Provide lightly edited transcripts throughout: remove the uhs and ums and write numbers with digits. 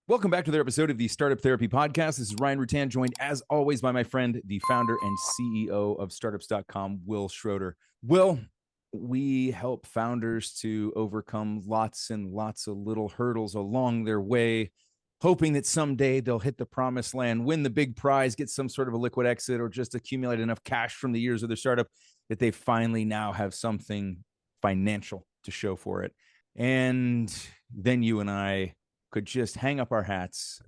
Welcome back to another episode of the Startup Therapy Podcast. This is Ryan Rutan, joined as always by my friend, the founder and CEO of startups.com, Wil Schroter. Wil, we help founders to overcome lots and lots of little hurdles along their way, hoping that someday they'll hit the promised land, win the big prize, get some sort of a liquid exit, or just accumulate enough cash from the years of their startup that they finally now have something financial to show for it. And then you and I could just hang up our hats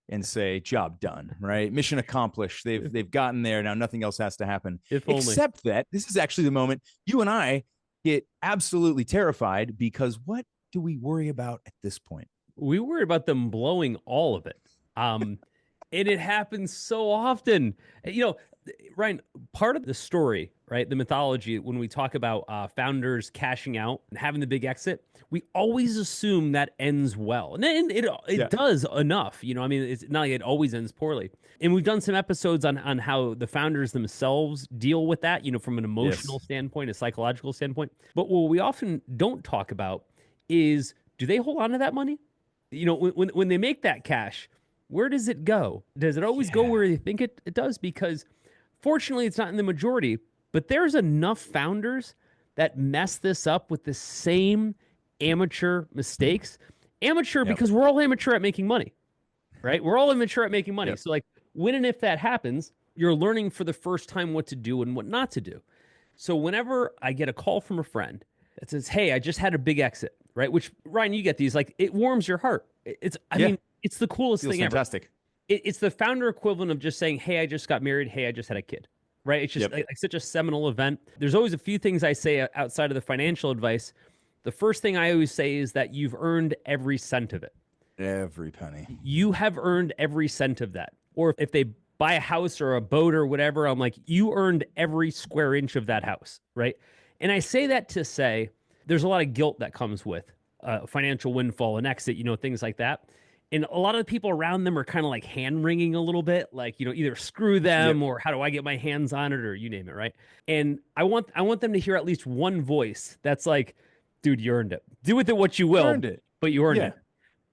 and say, job done, right? Mission accomplished. They've gotten there. Now nothing else has to happen. Except that this is actually the moment you and I get absolutely terrified, because what do we worry about at this point? We worry about them blowing all of it. And it happens so often. You know, Ryan, part of the story, right, the mythology, when we talk about founders cashing out and having the big exit, we always assume that ends well. And it does enough. You know, I mean, it's not like it always ends poorly. And we've done some episodes on how the founders themselves deal with that, you know, from an emotional standpoint, a psychological standpoint. But what we often don't talk about is, do they hold on to that money? You know, when they make that cash, where does it go? Does it always go where they think it does? Because fortunately, it's not in the majority, but there's enough founders that mess this up with the same amateur mistakes. Amateur because we're all amateur at making money, right? We're all amateur at making money. So like when and if that happens, you're learning for the first time what to do and what not to do. So whenever I get a call from a friend that says, hey, I just had a big exit, right? Which, Ryan, you get these, like, it warms your heart. I mean, it's the coolest thing fantastic. ever. It's the founder equivalent of just saying, hey, I just got married. Hey, I just had a kid, right? It's just like such a seminal event. There's always a few things I say outside of the financial advice. The first thing I always say is that you've earned every cent of it. Every penny. You have earned every cent of that. Or if they buy a house or a boat or whatever, I'm like, you earned every square inch of that house, right? And I say that to say there's a lot of guilt that comes with financial windfall and exit, you know, things like that. And a lot of the people around them are kind of like hand-wringing a little bit, like, you know, either screw them or how do I get my hands on it, or you name it, right? And I want them to hear at least one voice that's like, dude, you earned it. Do with it what you will, but you earned it.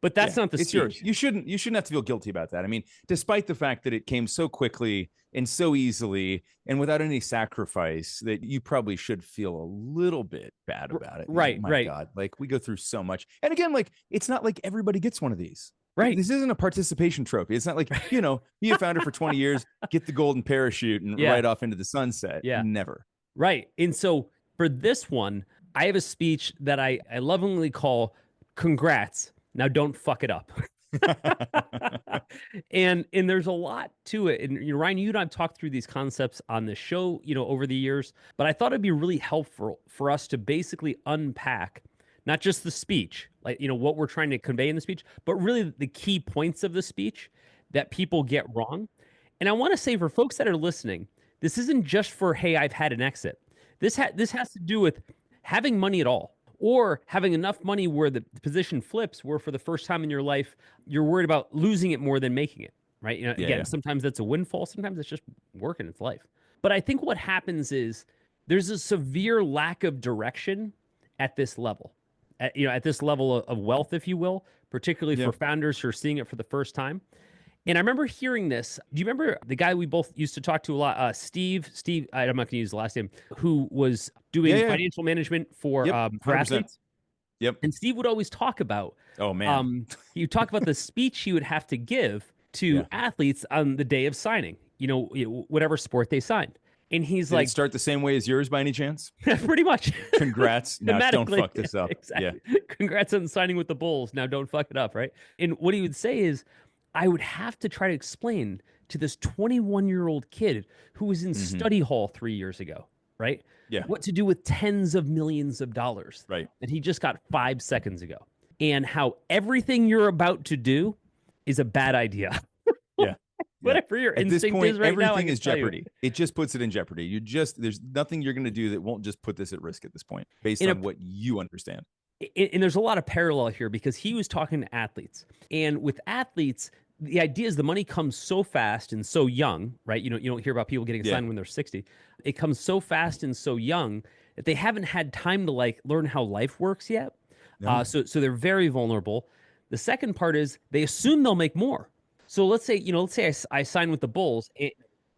But that's not the speech. Yours. You shouldn't have to feel guilty about that. I mean, despite the fact that it came so quickly and so easily and without any sacrifice, that you probably should feel a little bit bad about it. Right, My God, like, we go through so much. And again, like, it's not like everybody gets one of these. Right. This isn't a participation trophy. It's not like, you know, be a founder for 20 years, get the golden parachute and ride off into the sunset. Yeah. Never. Right. And so for this one, I have a speech that I lovingly call congrats. Now don't fuck it up. and there's a lot to it. And, you know, Ryan, you and I have talked through these concepts on the show, you know, over the years, but I thought it'd be really helpful for us to basically unpack not just the speech, like, you know, what we're trying to convey in the speech, but really the key points of the speech that people get wrong. And I want to say, for folks that are listening, this isn't just for, hey, I've had an exit. This has to do with having money at all, or having enough money where the position flips, where for the first time in your life, you're worried about losing it more than making it, right? You know, sometimes that's a windfall. Sometimes it's just working its life. But I think what happens is there's a severe lack of direction at this level. At this level of wealth, if you will, particularly for founders who are seeing it for the first time. And I remember hearing this. Do you remember the guy we both used to talk to a lot, Steve, I'm not going to use the last name, who was doing financial management for athletes? Yep. And Steve would always talk about, he would talk about the speech he would have to give to athletes on the day of signing, you know, whatever sport they signed. And he's Did it start the same way as yours by any chance? Pretty much. Congrats. Now don't fuck this up. Exactly. Yeah. Congrats on signing with the Bulls. Now don't fuck it up, right? And what he would say is, I would have to try to explain to this 21-year-old kid who was in study hall 3 years ago, right? Yeah. What to do with tens of millions of dollars that he just got 5 seconds ago. And how everything you're about to do is a bad idea. Whatever your instinct is right now, everything is jeopardy. It just puts it in jeopardy. There's nothing you're going to do that won't just put this at risk at this point, based on what you understand. And there's a lot of parallel here, because he was talking to athletes, and with athletes, the idea is the money comes so fast and so young, right? You don't hear about people getting signed when they're 60. It comes so fast and so young that they haven't had time to like learn how life works yet. No. So they're very vulnerable. The second part is they assume they'll make more. So let's say, I sign with the Bulls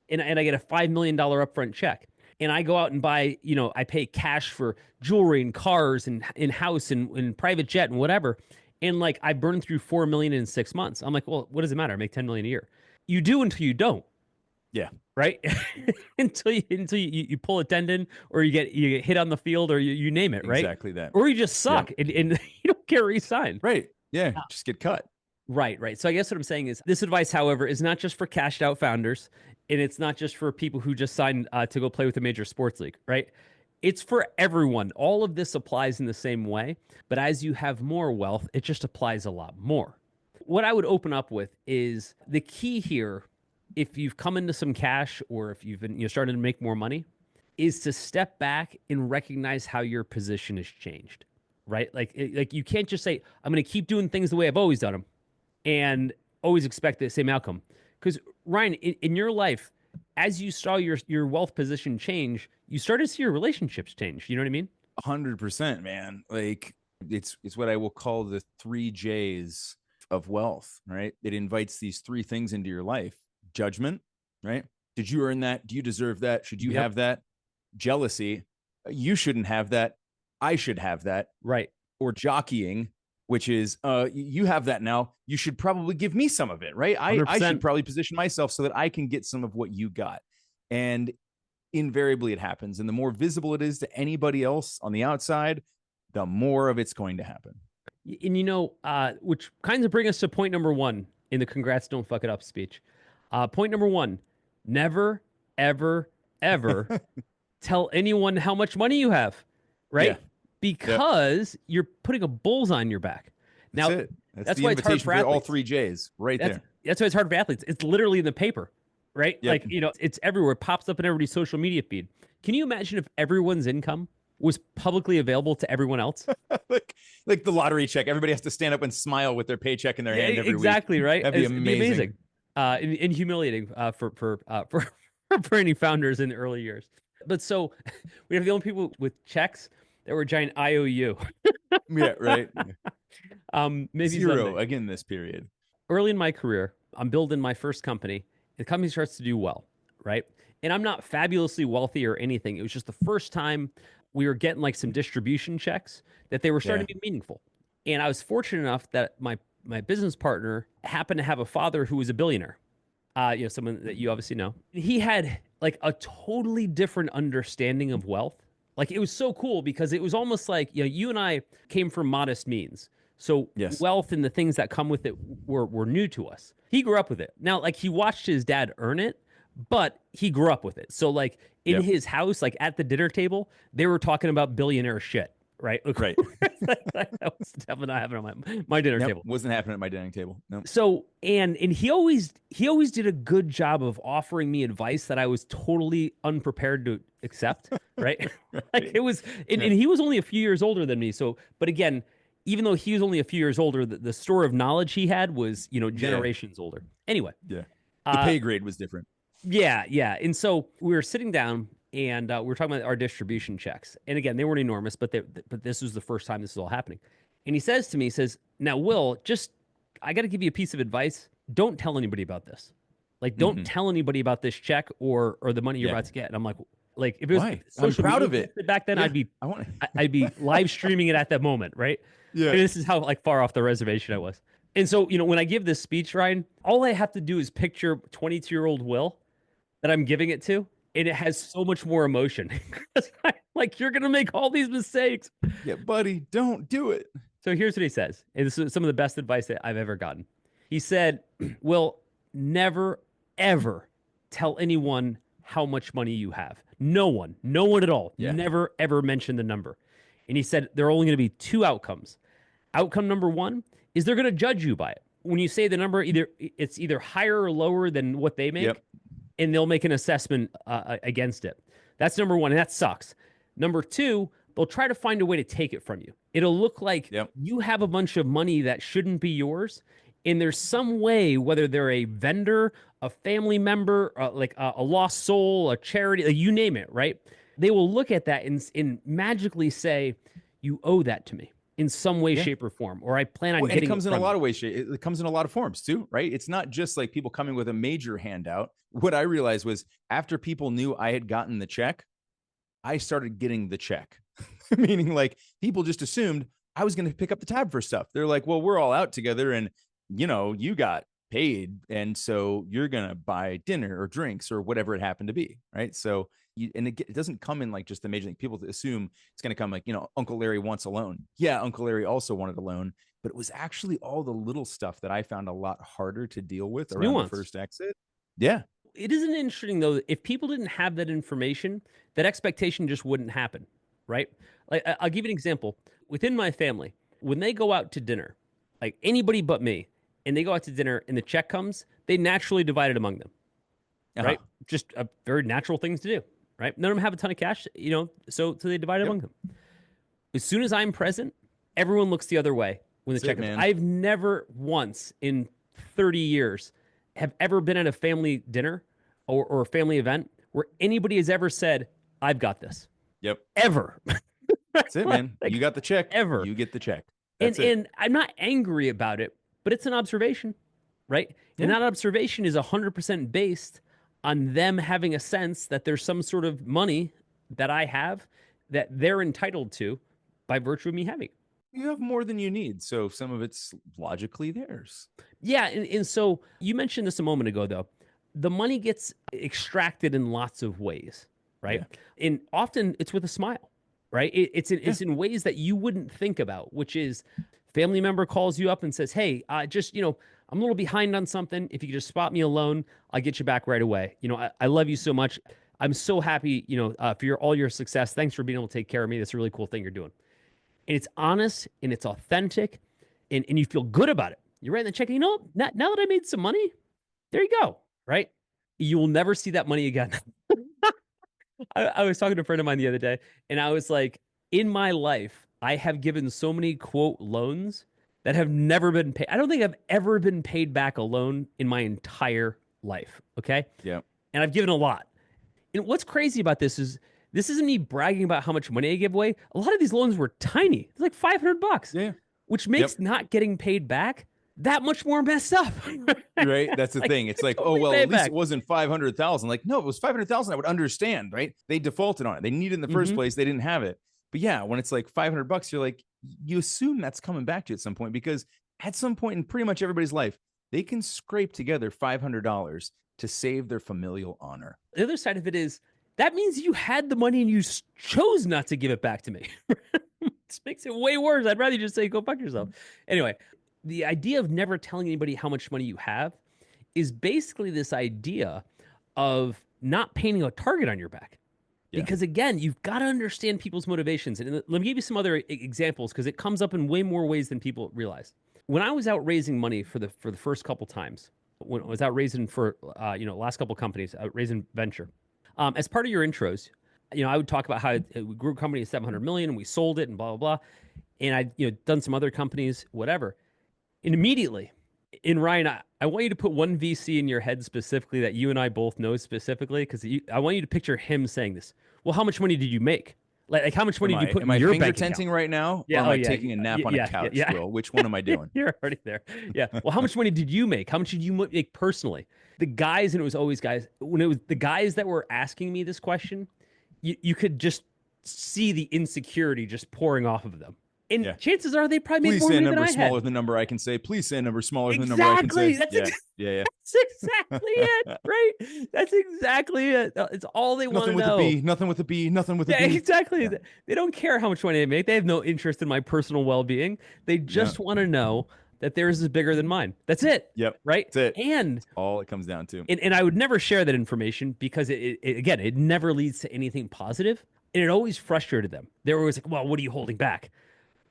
and I get a $5 million upfront check. And I go out and buy, I pay cash for jewelry and cars and in house and private jet and whatever. And like I burn through 4 million in 6 months. I'm like, well, what does it matter? I make 10 million a year. You do until you don't. Yeah. Right. until you pull a tendon or you get hit on the field or you name it. Right. Exactly that. Or you just suck and you don't get re-signed. Right. Yeah. Just get cut. Right. So I guess what I'm saying is this advice, however, is not just for cashed out founders. And it's not just for people who just signed to go play with a major sports league, right? It's for everyone. All of this applies in the same way. But as you have more wealth, it just applies a lot more. What I would open up with is the key here, if you've come into some cash or if you've been starting to make more money, is to step back and recognize how your position has changed, right? Like you can't just say, I'm going to keep doing things the way I've always done them and always expect the same outcome. Because Ryan, in your life, as you saw your wealth position change, you started to see your relationships change. You know what I mean? 100%, man. Like it's what I will call the 3 J's of wealth, right? It invites these 3 things into your life. Judgment, right? Did you earn that? Do you deserve that? Should you have that? Jealousy. You shouldn't have that. I should have that. Right. Or jockeying, which is you have that now. You should probably give me some of it, right? I should probably position myself so that I can get some of what you got. And invariably it happens. And the more visible it is to anybody else on the outside, the more of it's going to happen. And which kind of bring us to point number 1 in the congrats, don't fuck it up speech. Point number 1, never, ever, ever tell anyone how much money you have, right? Yeah. Because you're putting a bullseye on your back. Now, that's why it's hard for all 3 J's right there. That's why it's hard for athletes. It's literally in the paper, right? Yep. Like, it's everywhere. It pops up in everybody's social media feed. Can you imagine if everyone's income was publicly available to everyone else? like the lottery check. Everybody has to stand up and smile with their paycheck in their hand every exactly, week. Right? That'd be amazing. And humiliating for any founders in the early years. But so we have the only people with checks that were giant IOU. Yeah, right. Maybe 0 someday. again this period. Early in my career, I'm building my first company. The company starts to do well, right? And I'm not fabulously wealthy or anything. It was just the first time we were getting like some distribution checks that they were starting to be meaningful. And I was fortunate enough that my business partner happened to have a father who was a billionaire. Someone that you obviously know. He had like a totally different understanding of wealth. Like it was so cool because it was almost like, you and I came from modest means. So wealth and the things that come with it were new to us. He grew up with it. Now, like he watched his dad earn it, but he grew up with it. So like in his house, like at the dinner table, they were talking about billionaire shit. Right. Right. That was definitely not happening on my dinner table. Wasn't happening at my dining table. No. So and he always did a good job of offering me advice that I was totally unprepared to accept. Right. Like it was, and he was only a few years older than me. So, but again, even though he was only a few years older, the store of knowledge he had was, generations older. Anyway. Yeah. The pay grade was different. Yeah. Yeah. And so we were sitting down. And we were talking about our distribution checks. And again, they weren't enormous, but this was the first time this was all happening. And he says to me, now, Will, I got to give you a piece of advice. Don't tell anybody about this. Like, don't tell anybody about this check or the money you're about to get. And I'm like, if it was social I'm proud media of it back then, I'd be live streaming it at that moment. Right. Yeah. And this is how like far off the reservation I was. And so, when I give this speech, Ryan, all I have to do is picture 22-year-old Will that I'm giving it to. And it has so much more emotion. Like, you're going to make all these mistakes. Yeah, buddy, don't do it. So here's what he says. And this is some of the best advice that I've ever gotten. He said, Will, never, ever tell anyone how much money you have. No one at all. Yeah. Never, ever mention the number. And he said, there are only going to be 2 outcomes. Outcome number 1 is they're going to judge you by it. When you say the number, it's either higher or lower than what they make. Yep. And they'll make an assessment against it. That's number 1, and that sucks. Number 2, they'll try to find a way to take it from you. It'll look like you have a bunch of money that shouldn't be yours, and there's some way, whether they're a vendor, a family member, like a lost soul, a charity, like you name it, right? They will look at that and magically say, you owe that to me. in some way, shape, or form, or I plan on and getting it comes in a from lot you. of ways. It comes in a lot of forms too, right? It's not just like people coming with a major handout. What I realized was after people knew I had gotten the check, I started getting the check. Meaning like people just assumed I was going to pick up the tab for stuff. They're like, well, we're all out together and, you know, you got paid. And so you're going to buy dinner or drinks or whatever it happened to be. Right. So, it doesn't come in like just the major thing. People assume it's going to come like, you know, Uncle Larry wants a loan. Yeah. Uncle Larry also wanted a loan, but it was actually all the little stuff that I found a lot harder to deal with It's around nuanced. the first exit. Yeah. It isn't interesting though. If people didn't have that information, that expectation just wouldn't happen, right? Like I'll give you an example. Within my family, when they go out to dinner, like anybody but me, and they go out to dinner and the check comes, they naturally divide it among them, right? Just a very natural thing to do, right? None of them have a ton of cash, you know, so they divide it among them. As soon as I'm present, everyone looks the other way when the check comes. I've never once in 30 years have ever been at a family dinner or a family event where anybody has ever said, I've got this. Yep. Ever. That's it, man. Like, you got the check. Ever. You get the check. And I'm not angry about it, but it's an observation, right? Yeah. And that observation is 100% based on them having a sense that there's some sort of money that I have that they're entitled to by virtue of me having it. You have more than you need, so some of it's logically theirs. Yeah, and so you mentioned this a moment ago, though. The money gets extracted in lots of ways, right? Yeah. And often it's with a smile, right? It's in ways that you wouldn't think about, which is family member calls you up and says, hey, just, you know, I'm a little behind on something. If you could just spot me a loan, I'll get you back right away. You know, I love you so much. I'm so happy, you know, for all your success. Thanks for being able to take care of me. That's a really cool thing you're doing. And it's honest and it's authentic and you feel good about it. You're writing the check. And you know, now that I made some money, there you go, right? You will never see that money again. I was talking to a friend of mine the other day, and I was like, in my life, I have given so many, quote, loans that have never been paid. I don't think I've ever been paid back a loan in my entire life, okay? Yeah. And I've given a lot. And what's crazy about this is, this isn't me bragging about how much money I give away. A lot of these loans were tiny. It's like $500. Yeah. Which makes not getting paid back that much more messed up. Right? That's the thing. It's like, totally, oh, well, at least it wasn't 500,000. Like, no, if it was 500,000, I would understand, right? They defaulted on it. They needed it in the first place. They didn't have it. But yeah, when it's like $500, you're like, you assume that's coming back to you at some point, because at some point in pretty much everybody's life, they can scrape together $500 to save their familial honor. The other side of it is, that means you had the money and you chose not to give it back to me. This makes it way worse. I'd rather just say, go fuck yourself. Anyway, the idea of never telling anybody how much money you have is basically this idea of not painting a target on your back. Yeah. Because again, you've got to understand people's motivations. And let me give you some other examples, because it comes up in way more ways than people realize. When I was out raising money for the first couple times, when I was out raising for last couple companies, raising venture, as part of your intros, you know, I would talk about how we grew a company to 700 million and we sold it and blah, blah, blah. And I, done some other companies, whatever. And immediately, Ryan, I want you to put one VC in your head specifically that you and I both know specifically, because I want you to picture him saying this. Well, how much money did you make? Like how much money did you put in your bank account? Am I finger tenting right now? Yeah, or am I taking a nap on a couch, Will? Which one am I doing? You're already there. Yeah. Well, how much money did you make? How much did you make personally? The guys, and it was always guys, when it was the guys that were asking me this question, you could just see the insecurity just pouring off of them. And chances are they probably made more money than I had. Please say a number smaller than the number I can say. Please say a number smaller than the number I can say. That's exactly it, right? That's exactly it. It's all they want to know. Nothing with a B. Nothing with a B. Exactly. Yeah. They don't care how much money they make. They have no interest in my personal well-being. They just want to know that theirs is bigger than mine. That's it. Yep. Right? That's it. And that's all it comes down to. And I would never share that information, because it never leads to anything positive. And it always frustrated them. They were always like, well, what are you holding back?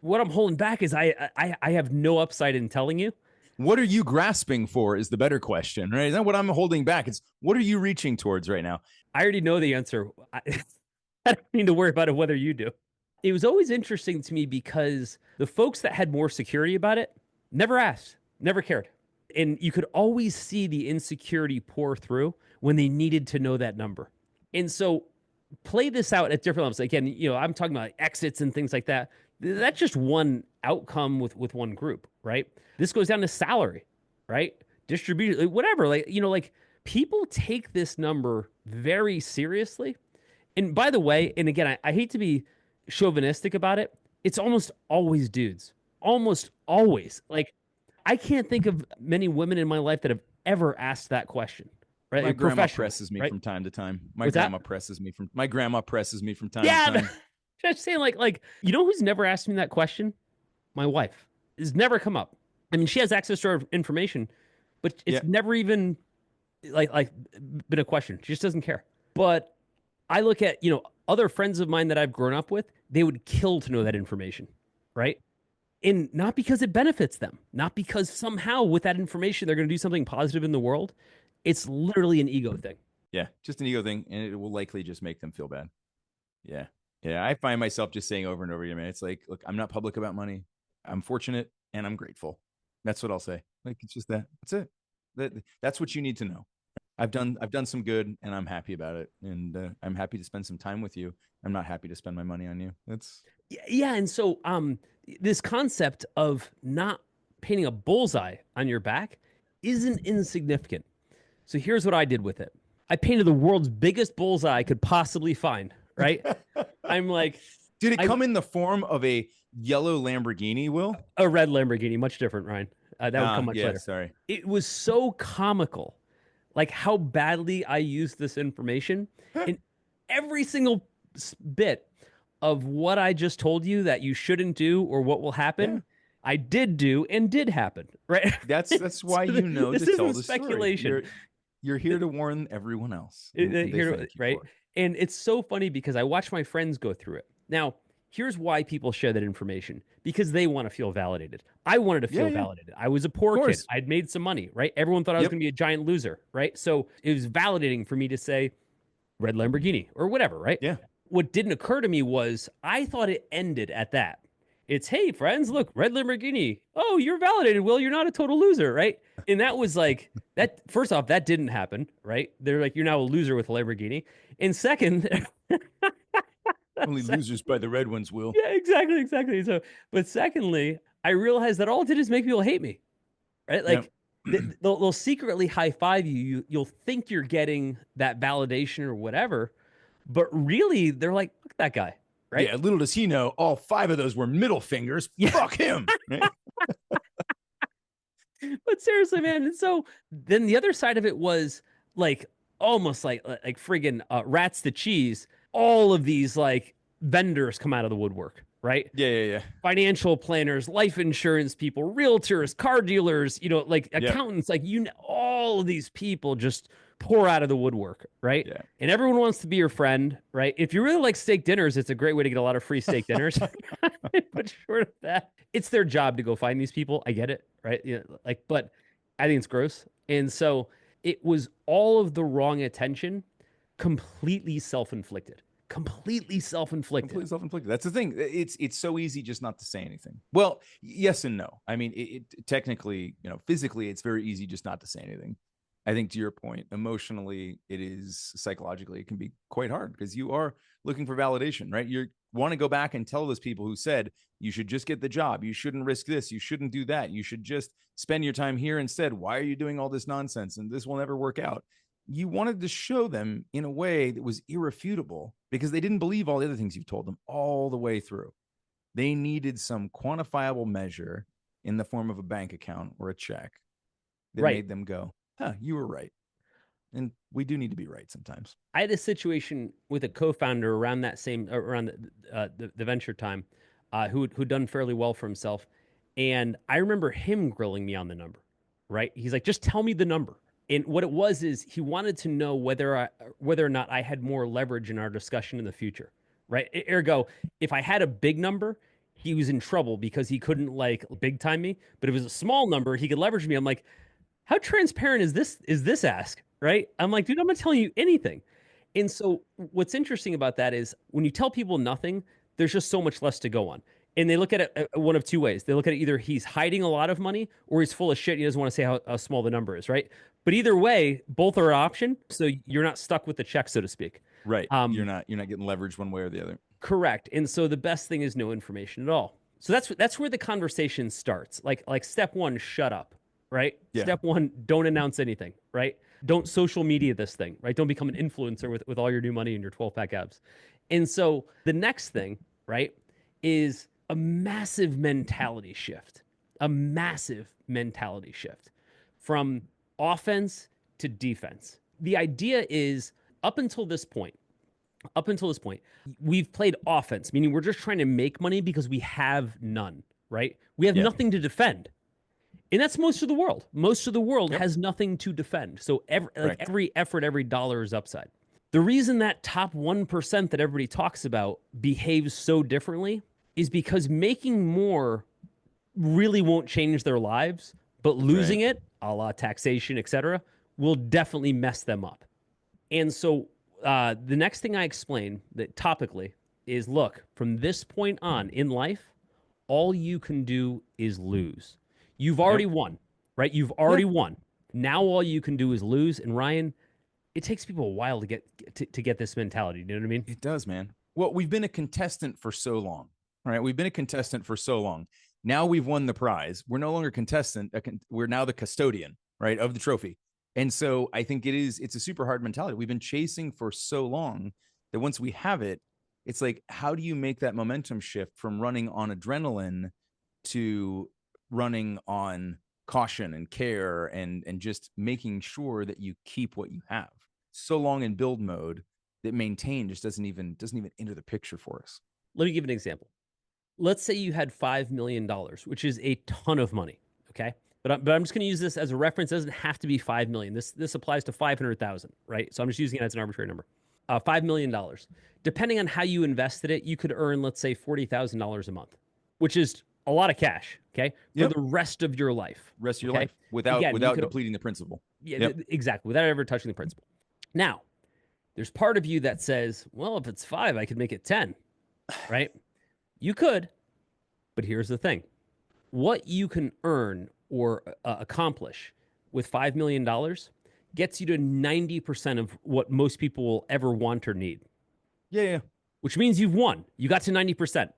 What I'm holding back is I have no upside in telling you. What are you grasping for is the better question, right? Is that what I'm holding back? It's what are you reaching towards right now? I already know the answer. I don't need to worry about it whether you do. It was always interesting to me because the folks that had more security about it never asked, never cared. And you could always see the insecurity pour through when they needed to know that number. And so play this out at different levels. Again, I'm talking about exits and things like that. That's just one outcome with one group, right? This goes down to salary, right? Distribution, whatever. Like, like people take this number very seriously. And by the way, and again, I hate to be chauvinistic about it. It's almost always dudes. Almost always. Like, I can't think of many women in my life that have ever asked that question. Right? My grandma presses me right? from time to time. My What's that? grandma presses me from time Yeah, to time. just saying, like, who's never asked me that question? My wife. It's never come up. I mean, she has access to our information, but it's never even like been a question. She just doesn't care. But I look at, other friends of mine that I've grown up with, they would kill to know that information, right? And not because it benefits them, not because somehow with that information they're going to do something positive in the world. It's literally an ego thing. Yeah, just an ego thing, and it will likely just make them feel bad. Yeah. Yeah, I find myself just saying over and over again, man, it's like, look, I'm not public about money. I'm fortunate and I'm grateful. That's what I'll say. Like, it's just that. That's it. That's what you need to know. I've done some good, and I'm happy about it. And I'm happy to spend some time with you. I'm not happy to spend my money on you. That's yeah. And so this concept of not painting a bullseye on your back isn't insignificant. So here's what I did with it. I painted the world's biggest bullseye I could possibly find, right? I'm like, did it come in the form of a yellow Lamborghini, Will? A red Lamborghini, much different, Ryan. That would come much later. Sorry. It was so comical, like how badly I used this information. And every single bit of what I just told you that you shouldn't do or what will happen, I did do and did happen, right? That's why so you know this to tell isn't the speculation. Story. You're here to warn everyone else. Right? And it's so funny because I watch my friends go through it. Now, here's why people share that information. Because they want to feel validated. I wanted to feel validated. I was a poor kid. I'd made some money, right? Everyone thought I was going to be a giant loser, right? So it was validating for me to say red Lamborghini or whatever, right? Yeah. What didn't occur to me was I thought it ended at that. It's, hey, friends, look, red Lamborghini. Oh, you're validated, Will. You're not a total loser, right? And that was like, that. First off, that didn't happen, right? They're like, you're now a loser with a Lamborghini. And second... Only losers by the red ones, Will. Yeah, exactly. So, but secondly, I realized that all it did is make people hate me, right? Like, they'll secretly high-five you. You'll think you're getting that validation or whatever, but really, they're like, look at that guy. Right? Yeah, little does he know, all 5 of those were middle fingers. Yeah. Fuck him. Right? But seriously, man. And so then the other side of it was like almost like friggin' rats to cheese. All of these like vendors come out of the woodwork, right? Yeah. Financial planners, life insurance people, realtors, car dealers, like accountants, like all of these people just pour out of the woodwork, right? Yeah. And everyone wants to be your friend, right? If you really like steak dinners, it's a great way to get a lot of free steak dinners. But short of that, it's their job to go find these people. I get it, right? But I think it's gross. And so it was all of the wrong attention, completely self-inflicted. That's the thing. It's so easy just not to say anything. Well, yes and no. I mean, it technically, physically, it's very easy just not to say anything. I think to your point, emotionally, it is psychologically, it can be quite hard because you are looking for validation, right? You want to go back and tell those people who said you should just get the job. You shouldn't risk this. You shouldn't do that. You should just spend your time here instead. Why are you doing all this nonsense? And this will never work out. You wanted to show them in a way that was irrefutable because they didn't believe all the other things you've told them all the way through. They needed some quantifiable measure in the form of a bank account or a check that made them go, you were right. And we do need to be right sometimes. I had a situation with a co-founder around the venture time who'd done fairly well for himself. And I remember him grilling me on the number, right? He's like, just tell me the number. And what it was is he wanted to know whether or not I had more leverage in our discussion in the future, right? Ergo, if I had a big number, he was in trouble because he couldn't like big time me. But if it was a small number, he could leverage me. I'm like, how transparent is this ask, right? I'm like, dude, I'm not telling you anything. And so what's interesting about that is when you tell people nothing, there's just so much less to go on. And they look at it one of two ways. They look at it either he's hiding a lot of money or he's full of shit. He doesn't want to say how small the number is, right? But either way, both are an option. So you're not stuck with the check, so to speak. Right. You're not getting leverage one way or the other. Correct. And so the best thing is no information at all. So that's where the conversation starts. Like step one, shut up, right? Yeah. Step one, don't announce anything, right? Don't social media this thing, right? Don't become an influencer with all your new money and your 12-pack abs. And so the next thing, right, is a massive mentality shift. A massive mentality shift from offense to defense. The idea is up until this point, we've played offense, meaning we're just trying to make money because we have none, right? We have nothing to defend. And that's most of the world. Most of the world has nothing to defend. So every effort, every dollar is upside. The reason that top 1% that everybody talks about behaves so differently is because making more really won't change their lives, but losing it, a la taxation, etc., will definitely mess them up. And so the next thing I explain that topically is, look, from this point on in life, all you can do is lose. You've already won, right? You've already won. Now all you can do is lose. And Ryan, it takes people a while to get this mentality. You know what I mean? It does, man. Well, we've been a contestant for so long, right? We've been a contestant for so long. Now we've won the prize. We're no longer contestant. We're now the custodian, right, of the trophy. And so I think it's a super hard mentality. We've been chasing for so long that once we have it, it's like, how do you make that momentum shift from running on adrenaline to running on caution and care and just making sure that you keep what you have? So long in build mode that maintain just doesn't even enter the picture for us. Let me give an example. Let's say you had $5 million, which is a ton of money. Okay. But I'm just going to use this as a reference. It doesn't have to be 5 million. This applies to 500,000, right? So I'm just using it as an arbitrary number. $5 million. Depending on how you invested it, you could earn, let's say, $40,000 a month, which is a lot of cash, okay? For the rest of your life. Rest of your life without depleting the principal. Yeah, exactly. Without ever touching the principal. Now, there's part of you that says, well, if it's 5, I could make it 10, right? You could, but here's the thing. What you can earn or accomplish with $5 million gets you to 90% of what most people will ever want or need. Yeah. Which means you've won. You got to 90%.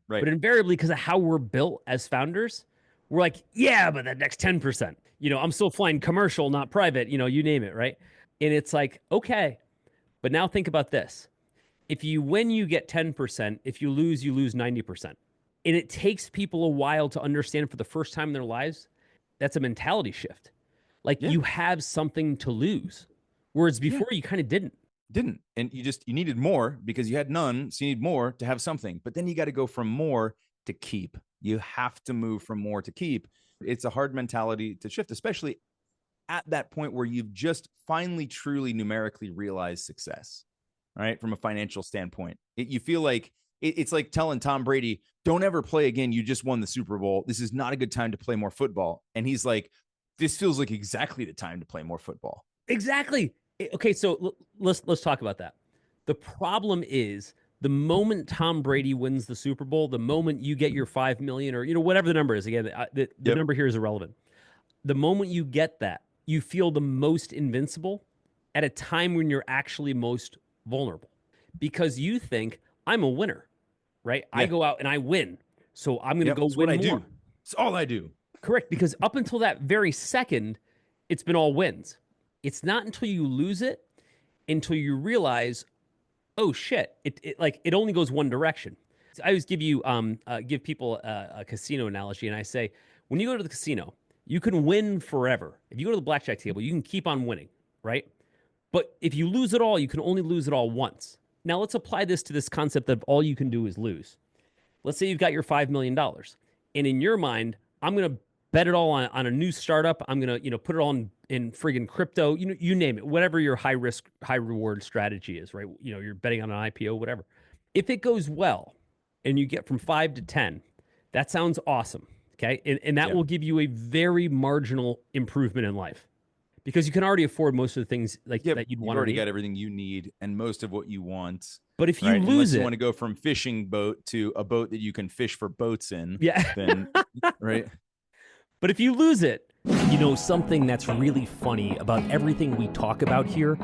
Right. But invariably, because of how we're built as founders, we're like, yeah, but that next 10%, I'm still flying commercial, not private, you name it, right? And it's like, okay, but now think about this. If you win, you get 10%. If you lose 90%. And it takes people a while to understand for the first time in their lives, that's a mentality shift. Like you have something to lose. Whereas before you kind of didn't. And you needed more because you had none. So you need more to have something. But then you got to go from more to keep. You have to move from more to keep. It's a hard mentality to shift, especially at that point where you've just finally, truly numerically realized success, right? From a financial standpoint, you feel like it's like telling Tom Brady, don't ever play again. You just won the Super Bowl. This is not a good time to play more football. And he's like, this feels like exactly the time to play more football. Exactly. Okay, so let's talk about that. The problem is the moment Tom Brady wins the Super Bowl, the moment you get your 5 million or whatever the number is, again, the number here is irrelevant. The moment you get that, you feel the most invincible at a time when you're actually most vulnerable because you think, I'm a winner, right? Yeah. I go out and I win, so I'm going to go win more. It's all I do. Correct, because up until that very second, it's been all wins. It's not until you lose it, until you realize, oh shit, it only goes one direction. So I always give people a casino analogy, and I say, when you go to the casino, you can win forever. If you go to the blackjack table, you can keep on winning, right? But if you lose it all, you can only lose it all once. Now let's apply this to this concept of all you can do is lose. Let's say you've got your $5 million, and in your mind, I'm going to bet it all on a new startup. I'm going to, put it all in friggin' crypto, you name it, whatever your high risk, high reward strategy is, right? You're betting on an IPO, whatever. If it goes well and you get from 5 to 10, that sounds awesome. Okay. And that will give you a very marginal improvement in life because you can already afford most of the things that you'd want. You've already got everything you need and most of what you want. But if you lose you want to go from fishing boat to a boat that you can fish for boats in, then right. But if you lose it, something that's really funny about everything we talk about here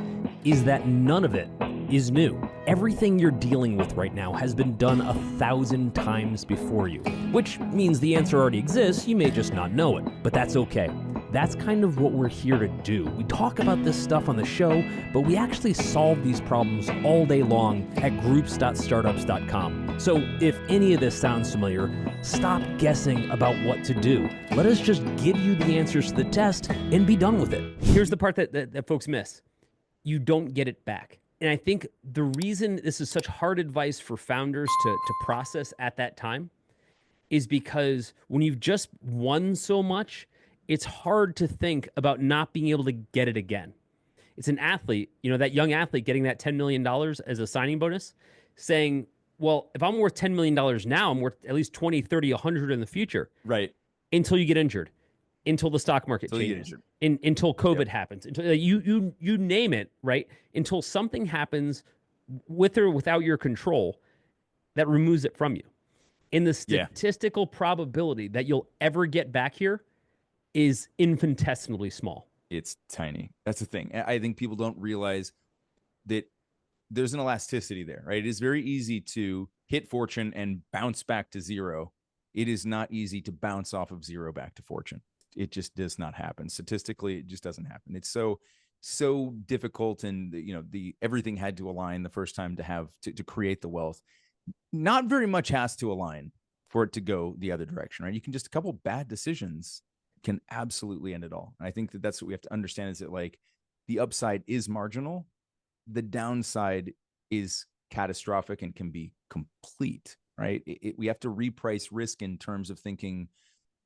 is that none of it is new. Everything you're dealing with right now has been done 1,000 times before you, which means the answer already exists, you may just not know it, but that's okay. That's kind of what we're here to do. We talk about this stuff on the show, but we actually solve these problems all day long at groups.startups.com. So if any of this sounds familiar, stop guessing about what to do. Let us just give you the answers to the test and be done with it. Here's the part that folks miss. You don't get it back. And I think the reason this is such hard advice for founders to process at that time is because when you've just won so much, it's hard to think about not being able to get it again. It's an athlete, that young athlete getting that $10 million as a signing bonus, saying, well, if I'm worth $10 million now, I'm worth at least 20, 30, 100 in the future. Right. Until you get injured, until the stock market changes, until COVID happens, until you name it, right? Until something happens with or without your control that removes it from you. And the statistical probability that you'll ever get back here is infinitesimally small. It's tiny. That's the thing. I think people don't realize that there's an elasticity there, right? It is very easy to hit fortune and bounce back to zero. It is not easy to bounce off of zero back to fortune. It just does not happen. Statistically, it just doesn't happen. It's so difficult, and the everything had to align the first time to create the wealth. Not very much has to align for it to go the other direction, right? You can just a couple bad decisions can absolutely end it all. And I think that's what we have to understand, is that like the upside is marginal, the downside is catastrophic and can be complete, right? We have to reprice risk in terms of thinking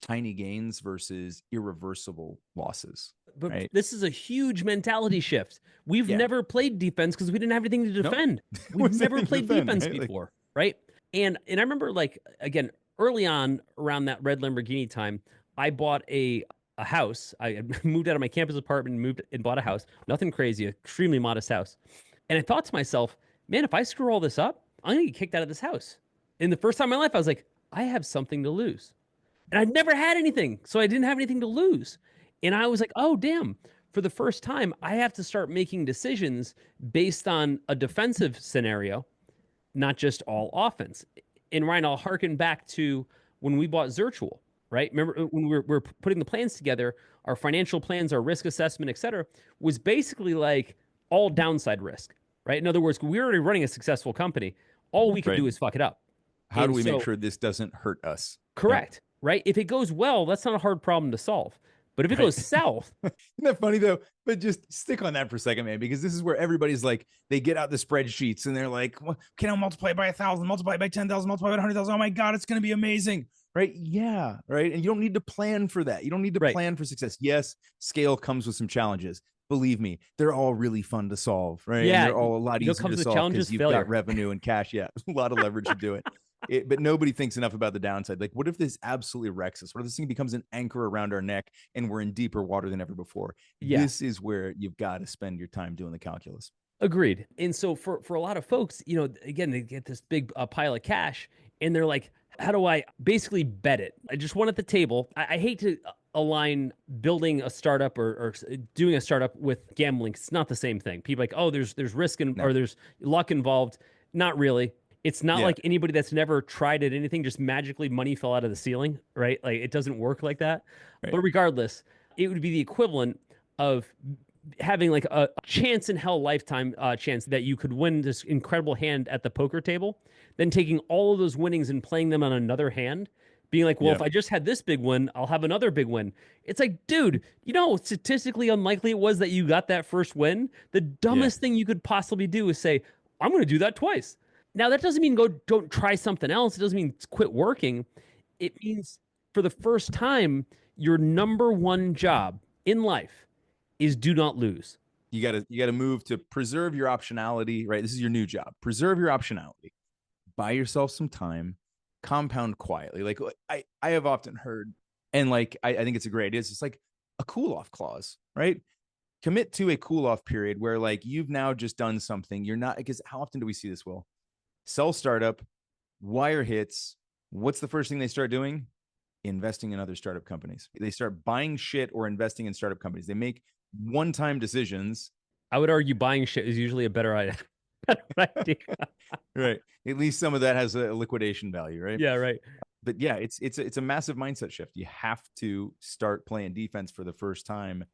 tiny gains versus irreversible losses. But right? This is a huge mentality shift. We've never played defense because we didn't have anything to defend. We've never played defense before, right? And I remember, like, again, early on around that red Lamborghini time, I bought a house. I moved out of my campus apartment and bought a house. Nothing crazy, extremely modest house. And I thought to myself, man, if I screw all this up, I'm going to get kicked out of this house. And the first time in my life, I was like, I have something to lose. And I'd never had anything, so I didn't have anything to lose. And I was like, oh, damn. For the first time, I have to start making decisions based on a defensive scenario, not just all offense. And Ryan, I'll harken back to when we bought Zirtual, right? Remember when we were putting the plans together, our financial plans, our risk assessment, et cetera, was basically like all downside risk, right? In other words, we were already running a successful company. All we could do is fuck it up. How do we make sure this doesn't hurt us? Correct. Right? If it goes well, that's not a hard problem to solve. But if it goes south. Isn't that funny though? But just stick on that for a second, man, because this is where everybody's like, they get out the spreadsheets and they're like, well, can I multiply it by 1,000, multiply it by 10,000, multiply it by 100,000? Oh my God, it's going to be amazing. Right? Yeah. Right. And you don't need to plan for that. You don't need to plan for success. Yes, scale comes with some challenges. Believe me, they're all really fun to solve. Right. Yeah. And they're all a lot easier to solve because you've got revenue and cash. Yeah. A lot of leverage to do it. But nobody thinks enough about the downside. Like, what if this absolutely wrecks us? What if this thing becomes an anchor around our neck and we're in deeper water than ever before? Yeah. This is where you've got to spend your time doing the calculus. Agreed. And so for a lot of folks, again, they get this big pile of cash and they're like, how do I basically bet it? I just want at the table. I hate to align building a startup or doing a startup with gambling. It's not the same thing. People are like, oh, there's risk or there's luck involved. Not really. It's not like anybody that's never tried it, anything, just magically money fell out of the ceiling, right? Like, it doesn't work like that. Right. But regardless, it would be the equivalent of having like a chance in hell lifetime chance that you could win this incredible hand at the poker table, then taking all of those winnings and playing them on another hand, being like, well, if I just had this big win, I'll have another big win. It's like, dude, statistically unlikely it was that you got that first win. The dumbest thing you could possibly do is say, I'm going to do that twice. Now, that doesn't mean don't try something else. It doesn't mean quit working. It means for the first time, your number one job in life is do not lose. You gotta move to preserve your optionality, right? This is your new job. Preserve your optionality. Buy yourself some time. Compound quietly. Like I have often heard, and like I think it's a great idea. It's just like a cool off clause, right? Commit to a cool off period where like you've now just done something. You're not, because how often do we see this, Will? Sell startup, wire hits. What's the first thing they start doing? Investing in other startup companies. They start buying shit or investing in startup companies. They make one-time decisions. I would argue buying shit is usually a better idea. idea. Right. At least some of that has a liquidation value, right? Yeah, right. But yeah, it's a massive mindset shift. You have to start playing defense for the first time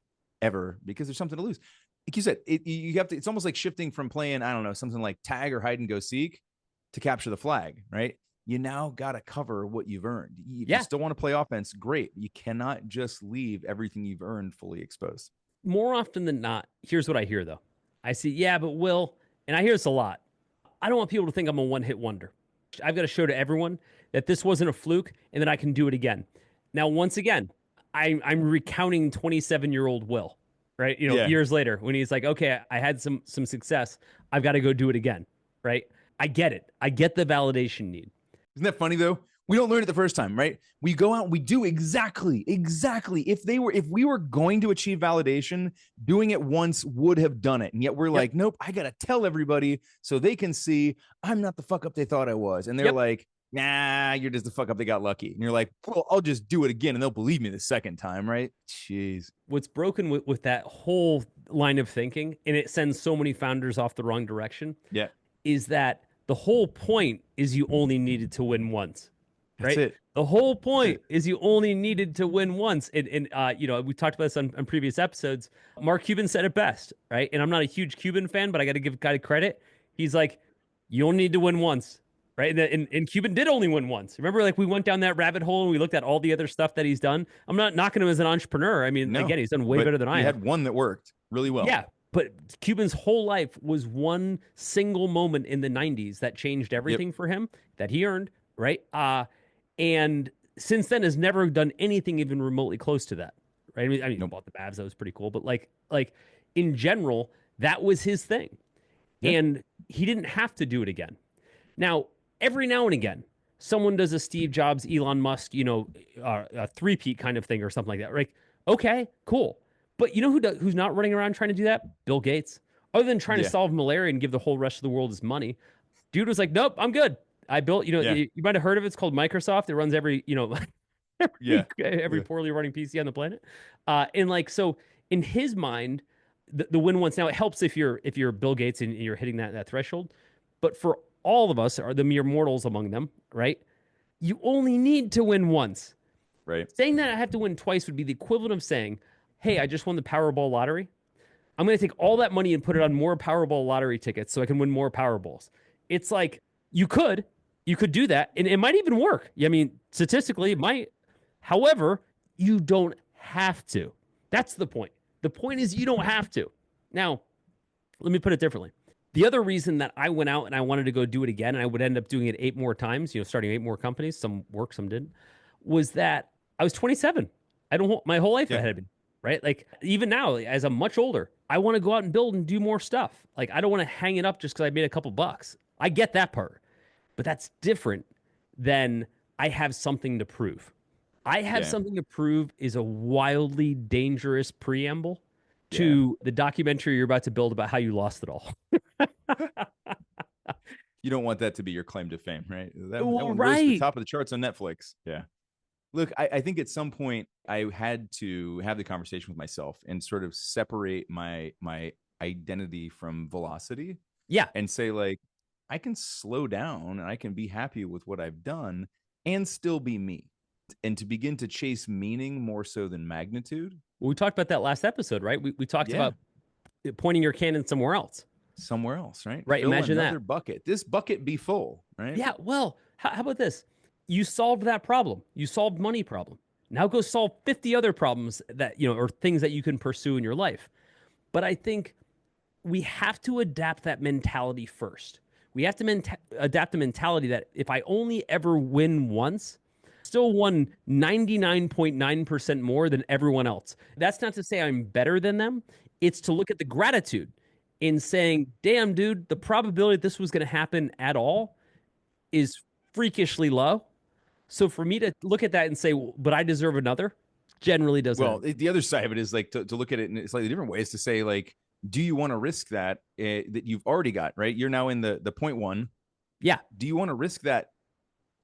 ever because there's something to lose. Like you said, you have to. It's almost like shifting from playing, I don't know, something like tag or hide and go seek to capture the flag, right? You now got to cover what you've earned. You still want to play offense, great. You cannot just leave everything you've earned fully exposed. More often than not, here's what I hear though. I see, yeah, but Will, and I hear this a lot. I don't want people to think I'm a one-hit wonder. I've got to show to everyone that this wasn't a fluke and that I can do it again. Now, once again, I'm recounting 27-year-old Will, right? Years later when he's like, okay, I had some success. I've got to go do it again, right? I get it. I get the validation need. Isn't that funny though? We don't learn it the first time, right? We go out, we do exactly. If we were going to achieve validation, doing it once would have done it. And yet we're like, nope, I got to tell everybody so they can see I'm not the fuck up they thought I was. And they're like, nah, you're just the fuck up they got lucky. And you're like, well, I'll just do it again and they'll believe me the second time, right? Jeez. What's broken with that whole line of thinking, and it sends so many founders off the wrong direction, is that the whole point is you only needed to win once. Right. That's it. The whole point is you only needed to win once. And we talked about this on previous episodes. Mark Cuban said it best, right? And I'm not a huge Cuban fan, but I got to give guy credit. He's like, you only need to win once, right? And Cuban did only win once. Remember, like we went down that rabbit hole and we looked at all the other stuff that he's done. I'm not knocking him as an entrepreneur. I mean, again, he's done way better than I have. He had one that worked really well. Yeah. But Cuban's whole life was one single moment in the 90s that changed everything for him that he earned, right? And since then has never done anything even remotely close to that, right? I mean, bought the Babs, that was pretty cool, but like in general, that was his thing, and he didn't have to do it again. Now, every now and again, someone does a Steve Jobs, Elon Musk, a three-peat kind of thing or something like that. Like, okay, cool, but you know who's not running around trying to do that? Bill Gates. Other than trying to solve malaria and give the whole rest of the world his money, dude was like, nope, I'm good. I built, you might have heard of it. It's called Microsoft. It runs every poorly running PC on the planet. And like, so in his mind, the win once. Now it helps if you're Bill Gates and you're hitting that threshold. But for all of us, are the mere mortals among them, right? You only need to win once. Right. Saying that I have to win twice would be the equivalent of saying, hey, I just won the Powerball lottery. I'm going to take all that money and put it on more Powerball lottery tickets so I can win more Powerballs. It's like, you could do that, and it might even work. I mean, statistically, it might. However, you don't have to. That's the point. The point is you don't have to. Now, let me put it differently. The other reason that I went out and I wanted to go do it again, and I would end up doing it 8 more times, starting 8 more companies, some worked, some didn't, was that I was 27. My whole life ahead of me, right? Like, even now, as I'm much older, I want to go out and build and do more stuff. Like, I don't want to hang it up just because I made a couple bucks. I get that part. But that's different than I have something to prove. I have something to prove is a wildly dangerous preamble to the documentary you're about to build about how you lost it all. You don't want that to be your claim to fame, right? That one rose to the top of the charts on Netflix. Yeah. Look, I think at some point I had to have the conversation with myself and sort of separate my identity from velocity. Yeah. And say, like, I can slow down and I can be happy with what I've done and still be me, and to begin to chase meaning more so than magnitude. Well, we talked about that last episode, right? We talked about pointing your cannon somewhere else, right? Right. Fill imagine another that bucket. This bucket be full, right? Yeah. Well, how about this? You solved that problem. You solved money problem. Now go solve 50 other problems that, or things that you can pursue in your life. But I think we have to adapt that mentality first. We have to adapt the mentality that if I only ever win once, still won 99.9% more than everyone else. That's not to say I'm better than them. It's to look at the gratitude in saying, damn, dude, the probability this was going to happen at all is freakishly low. So for me to look at that and say, but I deserve another, generally doesn't. Well, the other side of it is like to look at it in a slightly different way, is to say, like, do you want to risk that that you've already got, right? You're now in the 0.1. Yeah. Do you want to risk that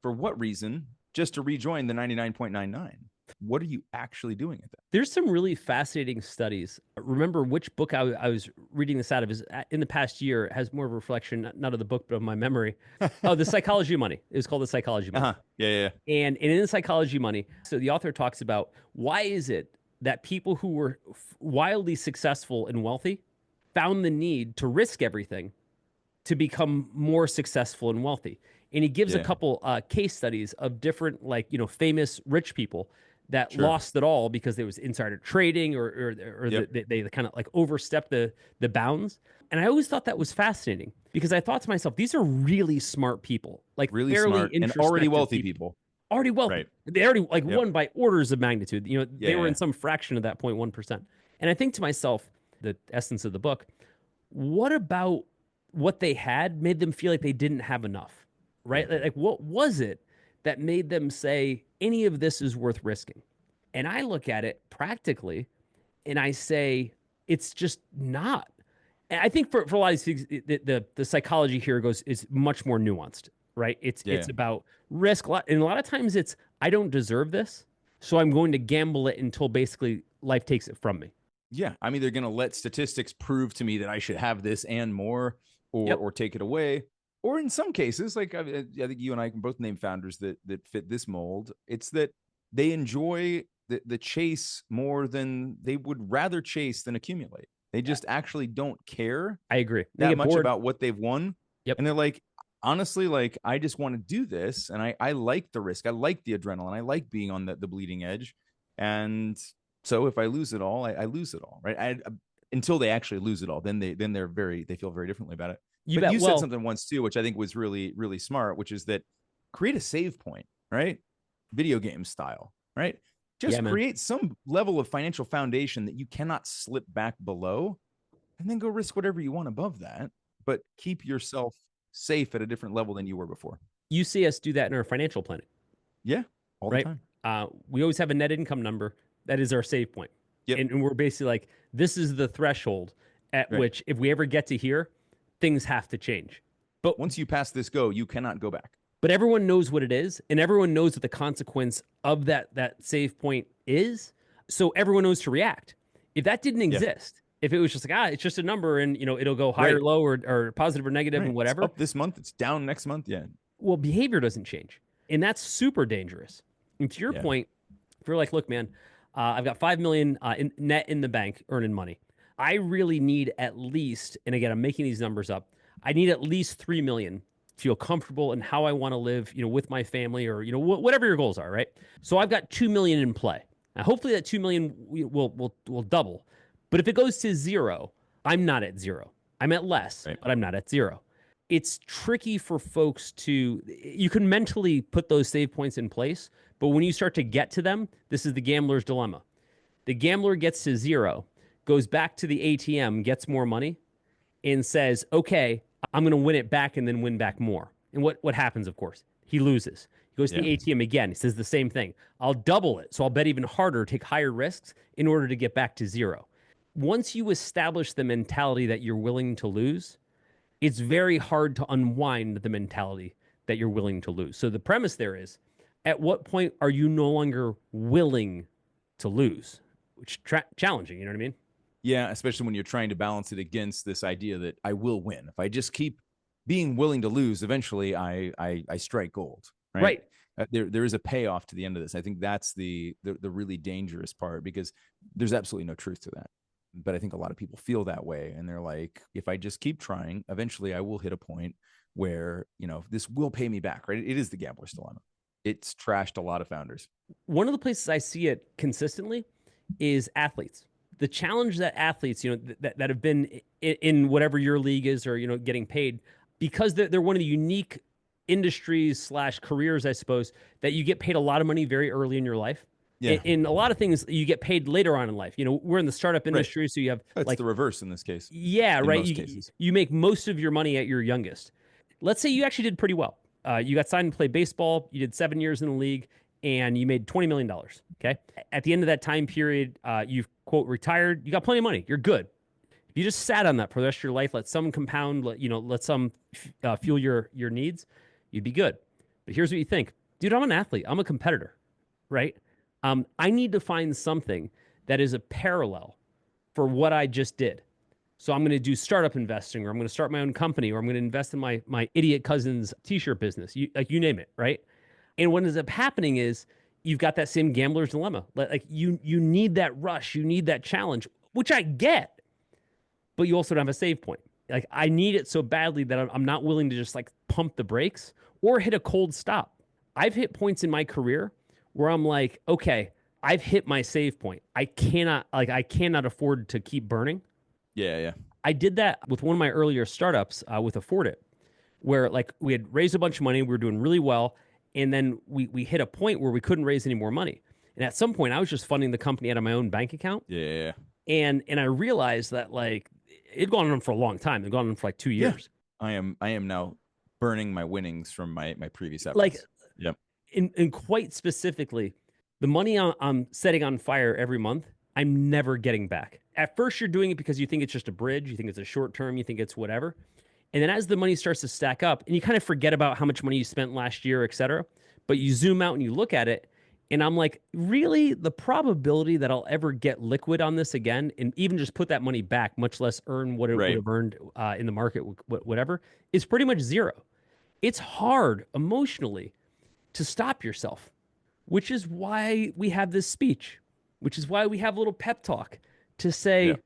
for what reason? Just to rejoin the 99.99? What are you actually doing at that? There's some really fascinating studies. Remember which book I was reading this out of is in the past year. It has more of a reflection, not of the book, but of my memory. Oh, The Psychology of Money. It was called The Psychology of Money. Yeah. And in The Psychology of Money, so the author talks about why is it that people who were wildly successful and wealthy found the need to risk everything to become more successful and wealthy. And he gives a couple case studies of different, like, famous rich people that lost it all because there was insider trading or they kind of like overstepped the bounds. And I always thought that was fascinating because I thought to myself, these are really smart people, like really fairly smart and already wealthy people. Already wealthy. Right. They already won by orders of magnitude. They were in Yeah. some fraction of that 0.1%. And I think to myself, the essence of the book, what about what they had made them feel like they didn't have enough, right? Like what was it that made them say any of this is worth risking? And I look at it practically and I say, it's just not. And I think for a lot of these things, the psychology here is much more nuanced, right? It's about risk. And a lot of times it's, I don't deserve this, so I'm going to gamble it until basically life takes it from me. Yeah. I'm either going to let statistics prove to me that I should have this and more, or take it away. Or in some cases, like I think you and I can both name founders that fit this mold. It's that they enjoy the chase more than they would rather chase than accumulate. They just actually don't care. I agree. That much about what they've won. Yep. And they're like, honestly, like, I just want to do this. And I like the risk. I like the adrenaline. I like being on the bleeding edge. And so if I lose it all, I lose it all. Right. Until they actually lose it all, then they feel very differently about it. You said something once too, which I think was really, really smart, which is that create a save point, right? Video game style, right? Just create some level of financial foundation that you cannot slip back below, and then go risk whatever you want above that, but keep yourself safe at a different level than you were before. You see us do that in our financial planning. Yeah, all the time. We always have a net income number. That is our save point. Yep. And we're basically like, this is the threshold at which if we ever get to here, things have to change. But once you pass this you cannot go back. But everyone knows what it is, and everyone knows what the consequence of that save point is. So everyone knows to react. If that didn't exist, if it was just like, it's just a number and it'll go higher, low, or positive or negative and whatever. It's up this month, it's down next month. Yeah. Well, behavior doesn't change. And that's super dangerous. And to your point, if you're like, look, man, I've got $5 million net in the bank earning money. I really need at least, and again, I'm making these numbers up, I need at least $3 million to feel comfortable in how I want to live, with my family or, whatever your goals are, right? So I've got $2 million in play. Now, hopefully that $2 million will double. But if it goes to zero, I'm not at zero. I'm at less, but I'm not at zero. It's tricky for folks you can mentally put those save points in place, but when you start to get to them, this is the gambler's dilemma. The gambler gets to zero, goes back to the ATM, gets more money, and says, okay, I'm going to win it back and then win back more. And what happens, of course? He loses. He goes to the ATM again. He says the same thing. I'll double it, so I'll bet even harder, take higher risks in order to get back to zero. Once you establish the mentality that you're willing to lose, it's very hard to unwind the mentality that you're willing to lose. So the premise there is, at what point are you no longer willing to lose? Which is challenging, you know what I mean? Yeah, especially when you're trying to balance it against this idea that I will win. If I just keep being willing to lose, eventually I strike gold. Right. There is a payoff to the end of this. I think that's the really dangerous part, because there's absolutely no truth to that. But I think a lot of people feel that way, and they're like, if I just keep trying, eventually I will hit a point where, this will pay me back. Right. It is the gambler's dilemma. It's trashed a lot of founders. One of the places I see it consistently is athletes. The challenge that athletes, that have been in whatever your league is, or, getting paid, because they're one of the unique industries / careers, I suppose, that you get paid a lot of money very early in your life. Yeah. In a lot of things, you get paid later on in life. We're in the startup industry, so you have it's the reverse in this case. Yeah, right. You make most of your money at your youngest. Let's say you actually did pretty well. You got signed to play baseball. You did 7 years in the league, and you made $20 million. Okay. At the end of that time period, you've, quote, retired. You got plenty of money. You're good. If you just sat on that for the rest of your life, let some compound, let some fuel your needs, you'd be good. But here's what you think. Dude, I'm an athlete. I'm a competitor, right? I need to find something that is a parallel for what I just did. So I'm going to do startup investing, or I'm going to start my own company, or I'm going to invest in my idiot cousin's t-shirt business. You name it, right? And what ends up happening is you've got that same gambler's dilemma. Like you need that rush, you need that challenge, which I get, but you also don't have a save point. Like I need it so badly that I'm not willing to just like pump the brakes or hit a cold stop. I've hit points in my career where I'm like, okay, I've hit my save point. I cannot afford to keep burning. Yeah, yeah. I did that with one of my earlier startups with Afford It, where like we had raised a bunch of money, we were doing really well, and then we hit a point where we couldn't raise any more money. And at some point, I was just funding the company out of my own bank account. Yeah. And I realized that like it'd gone on for a long time. It'd gone on for like 2 years. I am now burning my winnings from my previous efforts. Like, yep. And quite specifically, the money I'm setting on fire every month, I'm never getting back. At first, you're doing it because you think it's just a bridge, you think it's a short term, you think it's whatever. And then as the money starts to stack up, and you kind of forget about how much money you spent last year, et cetera, but you zoom out and you look at it, and I'm like, really, the probability that I'll ever get liquid on this again, and even just put that money back, much less earn what it would have earned in the market, whatever, is pretty much zero. It's hard emotionally to stop yourself, which is why we have this speech, which is why we have a little pep talk to say,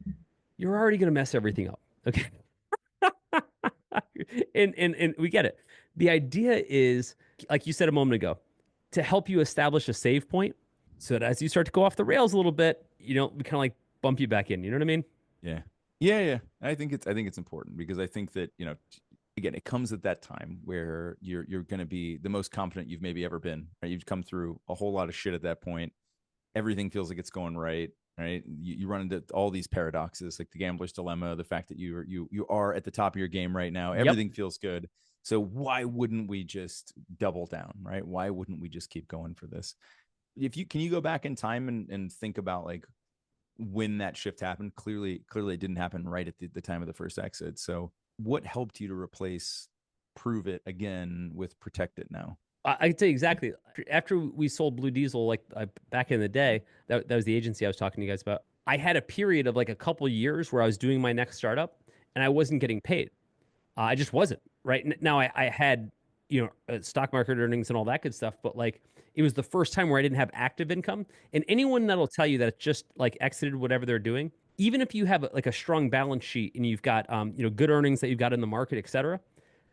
you're already going to mess everything up. Okay. and we get it. The idea is, like you said a moment ago, to help you establish a save point so that as you start to go off the rails a little bit, we kind of like bump you back in. You know what I mean? Yeah. I think it's important because I think that, again, it comes at that time where you're going to be the most confident you've maybe ever been. Right? You've come through a whole lot of shit at that point. Everything feels like it's going right. Right. You run into all these paradoxes, like the gambler's dilemma, the fact that you are at the top of your game right now. Everything feels good. So why wouldn't we just double down? Right. Why wouldn't we just keep going for this? Can you go back in time and think about like when that shift happened? Clearly it didn't happen right at the time of the first exit. So what helped you to replace Prove It again with Protect It now? I can tell you exactly. After we sold Blue Diesel, like back in the day, that was the agency I was talking to you guys about. I had a period of like a couple of years where I was doing my next startup and I wasn't getting paid. I just wasn't. Right now, I had stock market earnings and all that good stuff, but like it was the first time where I didn't have active income. And anyone that'll tell you that it's just like exited whatever they're doing, even if you have like a strong balance sheet and you've got good earnings that you've got in the market, et cetera.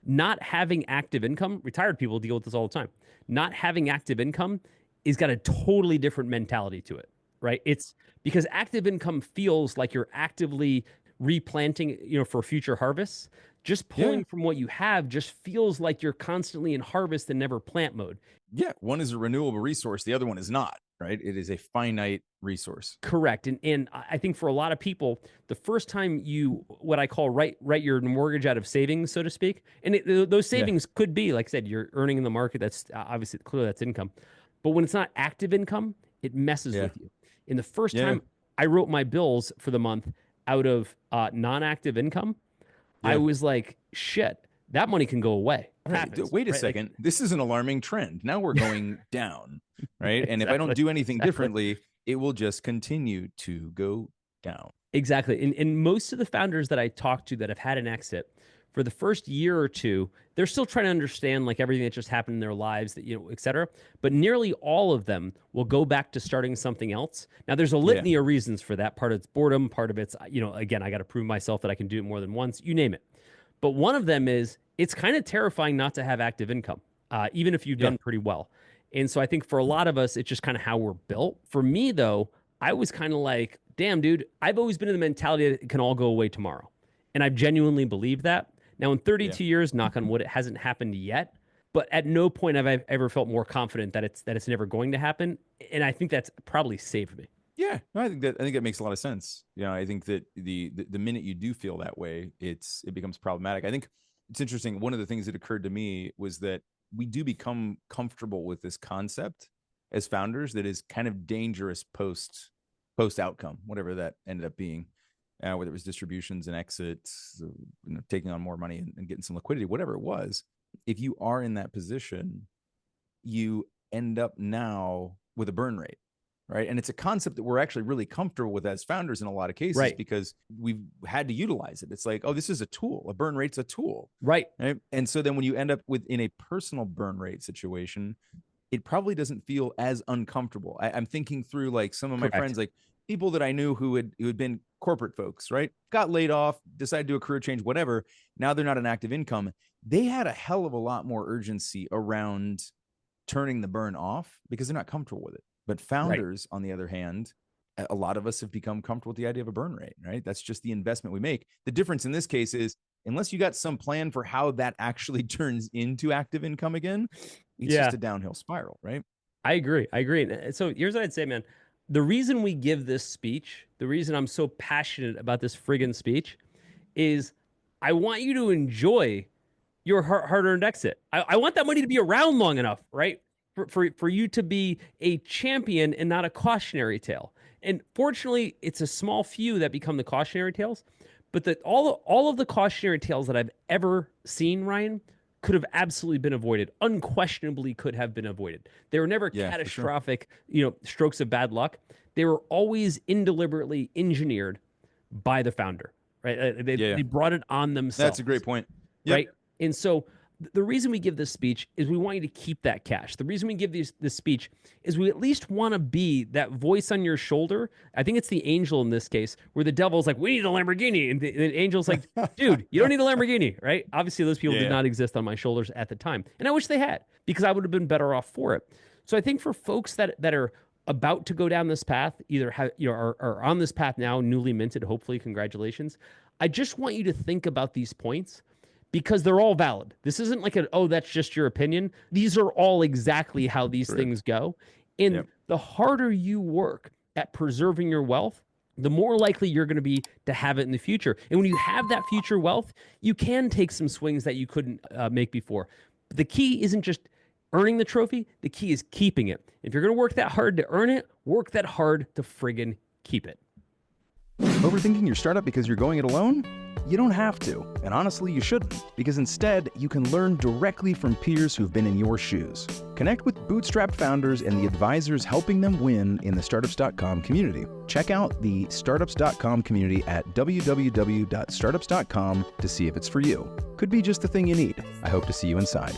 Not having active income, retired people deal with this all the time. Not having active income is got a totally different mentality to it, right? It's because active income feels like you're actively replanting, for future harvests. Just pulling from what you have just feels like you're constantly in harvest and never plant mode. Yeah, one is a renewable resource, the other one is not, right? It is a finite resource. Correct. And I think for a lot of people, the first time you, what I call write your mortgage out of savings, so to speak, and those savings could be, like I said, you're earning in the market. That's obviously clearly that's income. But when it's not active income, it messes with you. And the first time I wrote my bills for the month out of non-active income, I was like, shit, that money can go away. Wait a second. Like, this is an alarming trend. Now we're going down, right? And if I don't do anything differently, it will just continue to go down. Exactly. And most of the founders that I talk to that have had an exit, for the first year or two, they're still trying to understand like everything that just happened in their lives, that et cetera. But nearly all of them will go back to starting something else. Now, there's a litany of reasons for that. Part of it's boredom. Part of it's, again, I got to prove myself that I can do it more than once. You name it. But one of them is it's kind of terrifying not to have active income, even if you've done pretty well. And so I think for a lot of us, it's just kind of how we're built. For me, though, I was kind of like, damn, dude, I've always been in the mentality that it can all go away tomorrow. And I've genuinely believed that. Now, in 32 years, knock on wood, it hasn't happened yet. But at no point have I ever felt more confident that it's never going to happen. And I think that's probably saved me. Yeah, no, I think that makes a lot of sense. I think that the minute you do feel that way, it becomes problematic. I think it's interesting. One of the things that occurred to me was that we do become comfortable with this concept as founders that is kind of dangerous post outcome, whatever that ended up being. Whether it was distributions and exits, taking on more money and getting some liquidity, whatever it was. If you are in that position, you end up now with a burn rate, right? And it's a concept that we're actually really comfortable with as founders in a lot of cases because we've had to utilize it. It's like, oh, this is a tool. A burn rate's a tool. Right. And so then when you end up in a personal burn rate situation, it probably doesn't feel as uncomfortable. I'm thinking through like some of my friends, like people that I knew who had been corporate folks, right? Got laid off, decided to do a career change, whatever. Now they're not an active income. They had a hell of a lot more urgency around turning the burn off because they're not comfortable with it. But founders, on the other hand, a lot of us have become comfortable with the idea of a burn rate, right? That's just the investment we make. The difference in this case is unless you got some plan for how that actually turns into active income again, it's just a downhill spiral, right? I agree. So here's what I'd say, man. The reason we give this speech, the reason I'm so passionate about this friggin' speech is I want you to enjoy your hard-earned exit. I want that money to be around long enough, right? For you to be a champion and not a cautionary tale. And fortunately, it's a small few that become the cautionary tales. But all of the cautionary tales that I've ever seen, Ryan, could have absolutely been avoided. Unquestionably could have been avoided. They were never catastrophic, strokes of bad luck. They were always indeliberately engineered by the founder, right? They brought it on themselves. That's a great point. Right? And so the reason we give this speech is we want you to keep that cash. The reason we give this speech is we at least want to be that voice on your shoulder. I think it's the angel in this case, where the devil's like, we need a Lamborghini. And the angel's like, dude, you don't need a Lamborghini, right? Obviously, those people did not exist on my shoulders at the time. And I wish they had, because I would have been better off for it. So I think for folks that are about to go down this path, either are on this path now, newly minted, hopefully, congratulations. I just want you to think about these points, because they're all valid. This isn't like that's just your opinion. These are all exactly how these things go. And the harder you work at preserving your wealth, the more likely you're going to be to have it in the future. And when you have that future wealth, you can take some swings that you couldn't make before. But the key isn't just earning the trophy. The key is keeping it. If you're going to work that hard to earn it, work that hard to friggin' keep it. Overthinking your startup because you're going it alone? You don't have to, and honestly, you shouldn't, because instead, you can learn directly from peers who've been in your shoes. Connect with bootstrapped founders and the advisors helping them win in the Startups.com community. Check out the Startups.com community at www.startups.com to see if it's for you. Could be just the thing you need. I hope to see you inside.